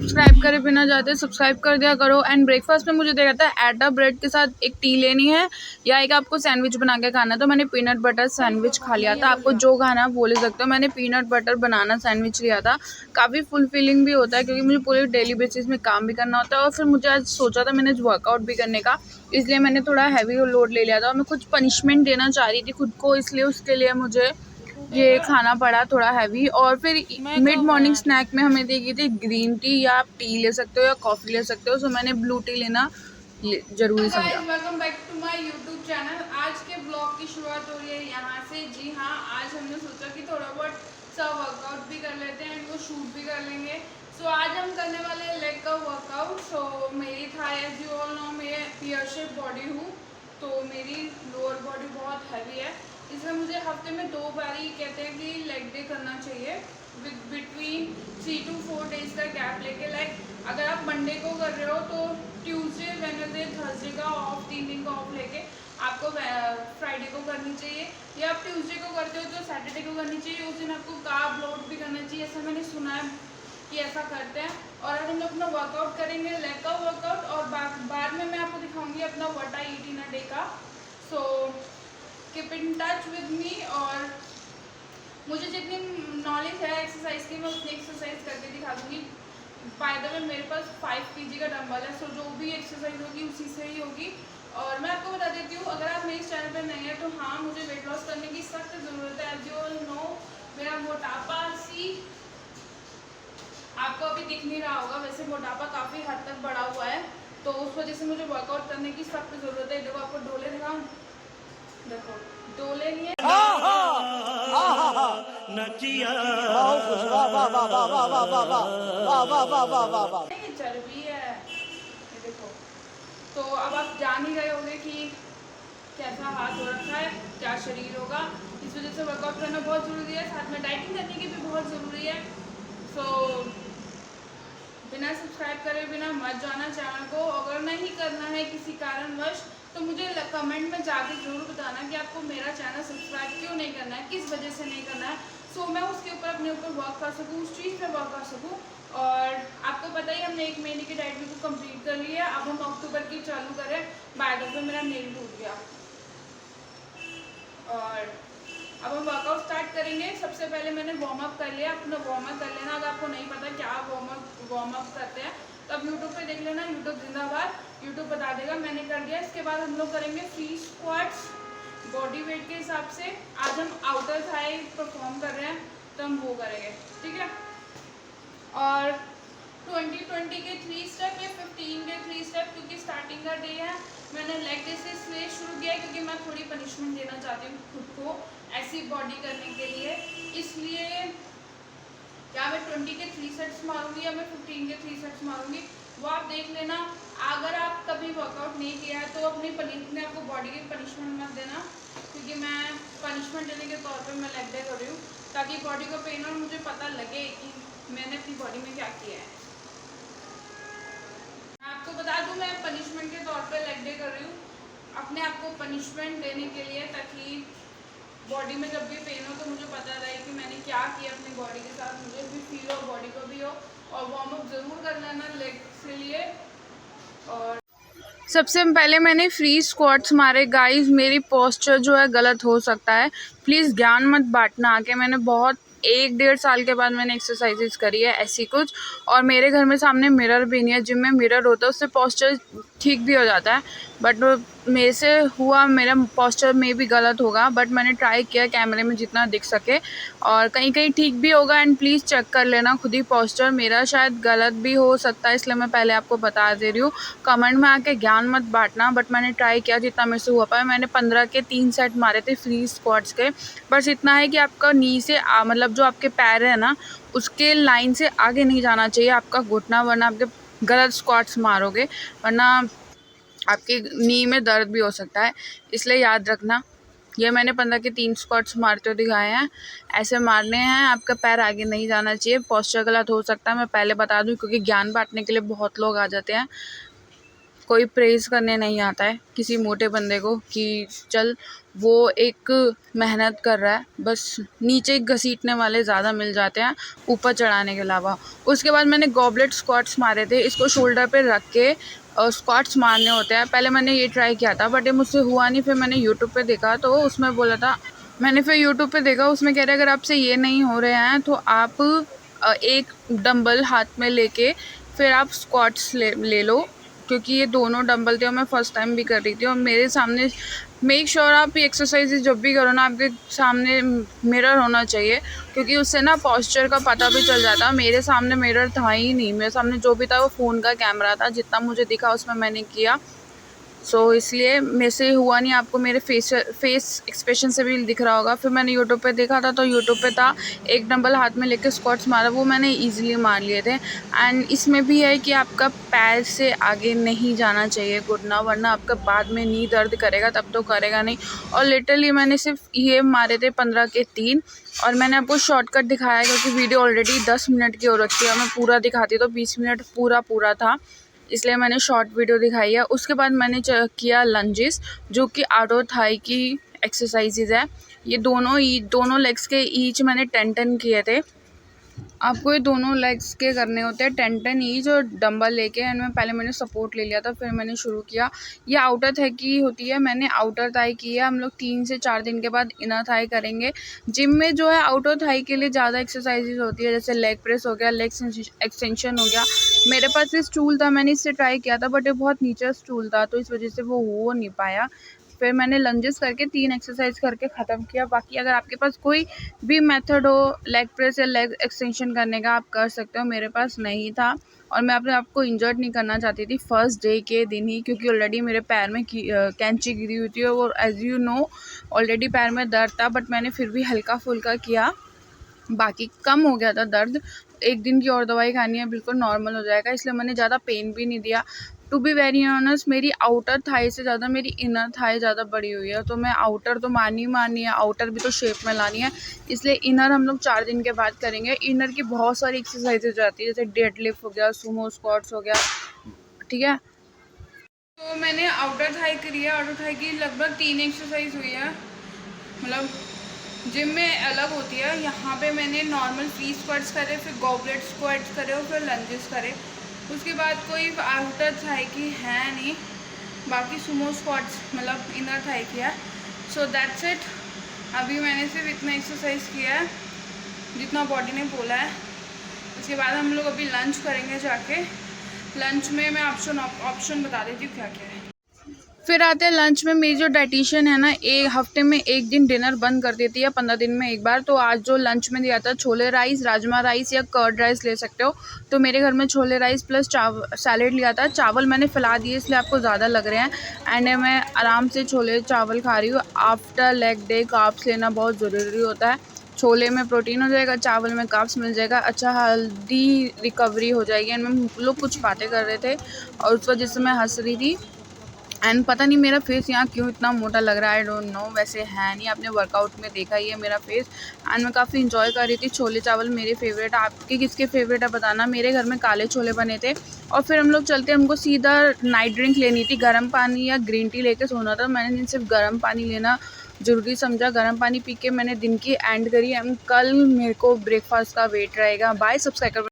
Subscribe करे बिना जाते सब्सक्राइब कर दिया करो। एंड ब्रेकफास्ट में मुझे देखा था एटा ब्रेड के साथ एक टी लेनी है या एक आपको सैंडविच बना के खाना है। तो मैंने पीनट बटर सैंडविच खा लिया था। आपको जो खाना है वो ले सकते हो। मैंने पीनट बटर बनाना सैंडविच लिया था। काफ़ी फुलफिलिंग भी होता है क्योंकि मुझे पूरे डेली बेसिस में काम भी करना होता है। और फिर मुझे आज सोचा था मैंने वर्कआउट भी करने का, इसलिए मैंने थोड़ा हैवी लोड ले लिया था। और मैं कुछ पनिशमेंट देना चाह रही थी खुद को, इसलिए उसके लिए मुझे ये खाना पड़ा थोड़ा हैवी। और फिर मिड मॉर्निंग स्नैक में हमें दी गई थी ग्रीन टी, या आप टी ले सकते हो या कॉफ़ी ले सकते हो। सो मैंने ब्लू टी लेना जरूरी समझा। Welcome back to my YouTube channel. आज के ब्लॉग की शुरुआत हो रही है यहाँ से। जी हाँ, आज हमने सोचा कि थोड़ा बहुत सा वर्कआउट भी कर लेते हैं, इनको शूट भी कर लेंगे। सो आज हम करने वाले हैं लेग का वर्कआउट। सो मेरी thigh, as you all know, मैं पियर शेप बॉडी हूँ, तो मेरी लोअर बॉडी बहुत हैवी है। इसमें मुझे हफ्ते में 2 बार ही कहते हैं कि लेग डे करना चाहिए, विद बिटवीन 3 to 4 डेज का गैप लेके। लाइक अगर आप मंडे को कर रहे हो तो ट्यूसडे, वेडनेसडे, थर्सडे का ऑफ, 3 दिन का ऑफ लेके आपको फ्राइडे को करनी चाहिए। या आप ट्यूसडे को करते हो तो सैटरडे को करनी चाहिए। उस दिन आपको कार्ब लोड भी करना चाहिए, ऐसा मैंने सुना है कि ऐसा करते हैं। और अब हम अपना वर्कआउट करेंगे, लेग का वर्कआउट, और बाद में मैं आपको दिखाऊंगी अपना what I eat in a day का। So keep in touch with me. और मुझे जितनी नॉलेज है एक्सरसाइज की मैं उतनी एक्सरसाइज करके दिखा दूंगी। बाय द वे मेरे पास 5 kg का डंबल है, सो जो भी एक्सरसाइज होगी उसी से ही होगी। और मैं आपको बता देती हूँ, अगर आप मेरे चैनल पर नहीं है तो हाँ, मुझे वेट लॉस करने की सख्त ज़रूरत है। एज यू ऑल नो, मेरा मोटापा आपको अभी दिख नहीं रहा होगा, वैसे मोटापा काफ़ी हद तक बढ़ा हुआ है, तो उस वजह से मुझे वर्कआउट करने की सख्त ज़रूरत है। देखो आपको डोले दिखाऊँ, देखो डोले नहीं है, चर्बी है, ये देखो। तो अब आप जान ही रहे होंगे कि कैसा हाथ हो रखा है, क्या शरीर होगा। इस वजह से वर्कआउट करना बहुत ज़रूरी है, साथ में डाइटिंग करने की भी बहुत ज़रूरी है। सो बिना सब्सक्राइब करे बिना मत जाना चैनल को। अगर नहीं करना है किसी कारणवश तो मुझे कमेंट में जाके ज़रूर बताना कि आपको मेरा चैनल सब्सक्राइब क्यों नहीं करना है, किस वजह से नहीं करना है। सो मैं उसके ऊपर अपने ऊपर वर्क कर सकूँ, उस चीज़ पे वर्क कर सकूँ। और आपको पता ही हमने 1 महीने की डाइट भी कंप्लीट कर ली है। अब हम अक्टूबर की चालू करें। बाय द वे मेरा नेल टूट गया। और अब हम वर्कआउट स्टार्ट करेंगे। सबसे पहले मैंने वार्म अप कर लिया, अपना वार्म अप कर लेना। अगर आपको नहीं पता क्या वार्म अप करते हैं तो आप यूट्यूब पे देख लेना, यूट्यूब जिंदाबाद, यूट्यूब बता देगा। मैंने कर दिया। इसके बाद हम लोग करेंगे फ्री स्क्वाट्स बॉडी वेट के हिसाब से। आज हम आउटर थाई परफॉर्म कर रहे हैं तो हम वो करेंगे, ठीक है। और 20-20 के 3 स्टेप या 15 के 3 स्टेप, क्योंकि स्टार्टिंग का डे है। मैंने लेग डे से इसलिए शुरू किया है क्योंकि मैं थोड़ी पनिशमेंट देना चाहती हूँ खुद को ऐसी बॉडी करने के लिए। इसलिए क्या मैं 20 के 3 सेट्स मारूंगी या मैं 15 के 3 सेट्स मारूंगी, वो आप देख लेना। अगर आप कभी वर्कआउट नहीं किया है तो अपनी आपको बॉडी की पनिशमेंट मत देना, क्योंकि मैं पनिशमेंट देने के तौर पे मैं लेग डे कर रही हूँ, ताकि बॉडी को पेन और मुझे पता लगे कि मैंने अपनी बॉडी में क्या किया है। आपको बता दूं, मैं पनिशमेंट के तौर पे लेग डे कर रही हूँ, अपने आप को पनिशमेंट देने के लिए, ताकि बॉडी में जब भी पेन हो तो मुझे पता रहे कि मैंने क्या किया अपनी बॉडी के साथ, मुझे भी फील हो, बॉडी को भी हो। और वार्म अप ज़रूर कर लेना लेग के लिए। और सबसे पहले मैंने फ्री स्क्वाट्स मारे। गाइस, मेरी पोस्चर जो है गलत हो सकता है, प्लीज़ ज्ञान मत बांटना आके। मैंने बहुत 1-1.5 साल के बाद मैंने एक्सरसाइजेज करी है ऐसी कुछ। और मेरे घर में सामने मिरर भी नहीं है, जिम में मिरर होता है उससे पोस्चर ठीक भी हो जाता है। बट मेरे से हुआ, मेरा पोस्चर में भी गलत होगा, बट मैंने ट्राई किया कैमरे में जितना दिख सके, और कहीं कहीं ठीक भी होगा। एंड प्लीज़ चेक कर लेना खुद ही पोस्चर, मेरा शायद गलत भी हो सकता है, इसलिए मैं पहले आपको बता दे रही हूँ। कमेंट में आके ज्ञान मत बांटना। बट मैंने ट्राई किया जितना मेरे से हुआ पाया। मैंने 15 के 3 सेट मारे थे फ्री स्क्वाट्स के। बस इतना है कि आपका नी से मतलब जो आपके पैर है ना, उसके लाइन से आगे नहीं जाना चाहिए आपका घुटना, वरना आपके गलत स्क्वाट्स मारोगे, वरना आपके नी में दर्द भी हो सकता है। इसलिए याद रखना, ये मैंने 15 के 3 स्क्वाट्स मारते हुए दिखाए हैं। ऐसे मारने हैं, आपका पैर आगे नहीं जाना चाहिए। पोस्चर गलत हो सकता है, मैं पहले बता दूं, क्योंकि ज्ञान बांटने के लिए बहुत लोग आ जाते हैं। कोई प्रेज़ करने नहीं आता है किसी मोटे बंदे को कि चल वो एक मेहनत कर रहा है, बस नीचे घसीटने वाले ज़्यादा मिल जाते हैं ऊपर चढ़ाने के अलावा। उसके बाद मैंने गॉबलेट स्क्वाट्स मारे थे, इसको शोल्डर पे रख के स्क्वाट्स मारने होते हैं। पहले मैंने ये ट्राई किया था बट ये मुझसे हुआ नहीं, फिर मैंने यूट्यूब पे देखा तो उसमें बोला था, मैंने फिर यूट्यूब पे देखा उसमें कह रहे अगर आपसे ये नहीं हो रहे हैं तो आप एक डंबल हाथ में लेके फिर आप स्क्वाट्स ले लो, क्योंकि ये दोनों डंबल थे और मैं फ़र्स्ट टाइम भी कर रही थी। और मेरे सामने मेक श्योर आप एक्सरसाइजेज जब भी करो ना आपके सामने मिरर होना चाहिए, क्योंकि उससे ना पॉस्चर का पता भी चल जाता है। मेरे सामने मिरर था ही नहीं, मेरे सामने जो भी था वो फ़ोन का कैमरा था, जितना मुझे दिखा उसमें मैंने किया। सो इसलिए मेरे से हुआ नहीं, आपको मेरे फेस एक्सप्रेशन से भी दिख रहा होगा। फिर मैंने यूट्यूब पे देखा था तो यूट्यूब पे था एक डंबल हाथ में लेके स्क्वाट्स मारा, वो मैंने इजीली मार लिए थे। एंड इसमें भी है कि आपका पैर से आगे नहीं जाना चाहिए घुटना, वरना आपका बाद में नी दर्द करेगा, तब तो करेगा नहीं। और लिटरली मैंने सिर्फ ये मारे थे 15 के 3, और मैंने आपको शॉर्टकट दिखाया क्योंकि वीडियो ऑलरेडी 10 मिनट की हो रखी है, मैं पूरा दिखाती तो 20 मिनट पूरा था, इसलिए मैंने शॉर्ट वीडियो दिखाई है। उसके बाद मैंने किया लंजेस, जो कि आउटर थाई की एक्सरसाइजेज है। ये दोनों लेग्स के ईच मैंने 10 किए थे। आपको ये दोनों लेग्स के करने होते हैं 10 ईच, और डंबल लेके इनमें पहले मैंने सपोर्ट ले लिया था, फिर मैंने शुरू किया। ये आउटर थाई की होती है, मैंने आउटर थाई की है। हम लोग 3 से 4 दिन के बाद इनर थाई करेंगे। जिम में जो है आउटर थाई के लिए ज़्यादा एक्सरसाइजेज होती है, जैसे लेग प्रेस हो गया, लेग एक्सटेंशन हो गया। मेरे पास ये स्टूल था, मैंने इससे ट्राई किया था बट ये बहुत नीचा स्टूल था, तो इस वजह से वो हो नहीं पाया। फिर मैंने लंजेस करके 3 एक्सरसाइज करके ख़त्म किया। बाकी अगर आपके पास कोई भी मेथड हो लेग प्रेस या लेग एक्सटेंशन करने का, आप कर सकते हो। मेरे पास नहीं था और मैं अपने आप को इंजर्ड नहीं करना चाहती थी फर्स्ट डे के दिन ही, क्योंकि ऑलरेडी मेरे पैर में कैंची गिरी हुई थी और एज़ यू नो ऑलरेडी पैर में दर्द था, बट मैंने फिर भी हल्का फुल्का किया, बाकी कम हो गया था दर्द। एक दिन की और दवाई खानी है, बिल्कुल नॉर्मल हो जाएगा, इसलिए मैंने ज़्यादा पेन भी नहीं दिया। टू बी वेरी ऑनेस्ट, मेरी आउटर थाई से ज़्यादा मेरी इनर थाई ज़्यादा बड़ी हुई है, तो मैं आउटर तो मारनी है, आउटर भी तो शेप में लानी है, इसलिए इनर हम लोग 4 दिन के बाद करेंगे। इनर की बहुत सारी एक्सरसाइजेज जाती है, जैसे डेडलिफ्ट हो गया, सुमो स्क्वाट्स हो गया, ठीक है। तो मैंने आउटर थाई करी है, आउटर थाई की लगभग 3 एक्सरसाइज हुई है, मतलब जिम में अलग होती है। यहाँ पे मैंने नॉर्मल फ्री स्क्वाट्स करे, फिर गॉबलेट स्क्वाट्स करे और फिर लंजेस करे। उसके बाद कोई आउटर थाई की है नहीं, बाकी सुमो स्क्वाट्स मतलब इनर थाई किया। So that's it. अभी मैंने सिर्फ इतना एक्सरसाइज किया है जितना बॉडी ने बोला है। उसके बाद हम लोग अभी लंच करेंगे जाके। लंच में मैं ऑप्शन बता देती हूँ क्या क्या है। फिर आते हैं लंच में। मेरी जो डाइटिशियन है ना, एक हफ्ते में एक दिन डिनर बंद कर देती है, 15 दिन में एक बार। तो आज जो लंच में दिया था छोले राइस, राजमा राइस या कर्ड राइस ले सकते हो। तो मेरे घर में छोले राइस प्लस सैलेड लिया था। चावल मैंने फैला दिए इसलिए आपको ज़्यादा लग रहे हैं। एंड मैं आराम से छोले चावल खा रही हूँ। आफ्टर लेग डे कार्ब्स लेना बहुत ज़रूरी होता है। छोले में प्रोटीन हो जाएगा, चावल में कार्ब्स मिल जाएगा, अच्छा हेल्दी रिकवरी हो जाएगी। एंड हम लोग कुछ बातें कर रहे थे और उस वजह से मैं हंस रही थी। एंड पता नहीं मेरा फेस यहाँ क्यों इतना मोटा लग रहा है, आई डोंट नो। वैसे है नहीं, आपने वर्कआउट में देखा ही है मेरा फेस। एंड मैं काफ़ी इंजॉय कर रही थी। छोले चावल मेरे फेवरेट है, आपके किसके फेवरेट है बताना। मेरे घर में काले छोले बने थे। और फिर हम लोग चलते, हमको सीधा नाइट ड्रिंक लेनी थी, गर्म पानी या ग्रीन टी लेके सोना था। मैंने सिर्फ गर्म पानी लेना ज़रूरी समझा, गर्म पानी पी के मैंने दिन की एंड करी। एंड कल मेरे को ब्रेकफास्ट का वेट रहेगा। Bye, subscribe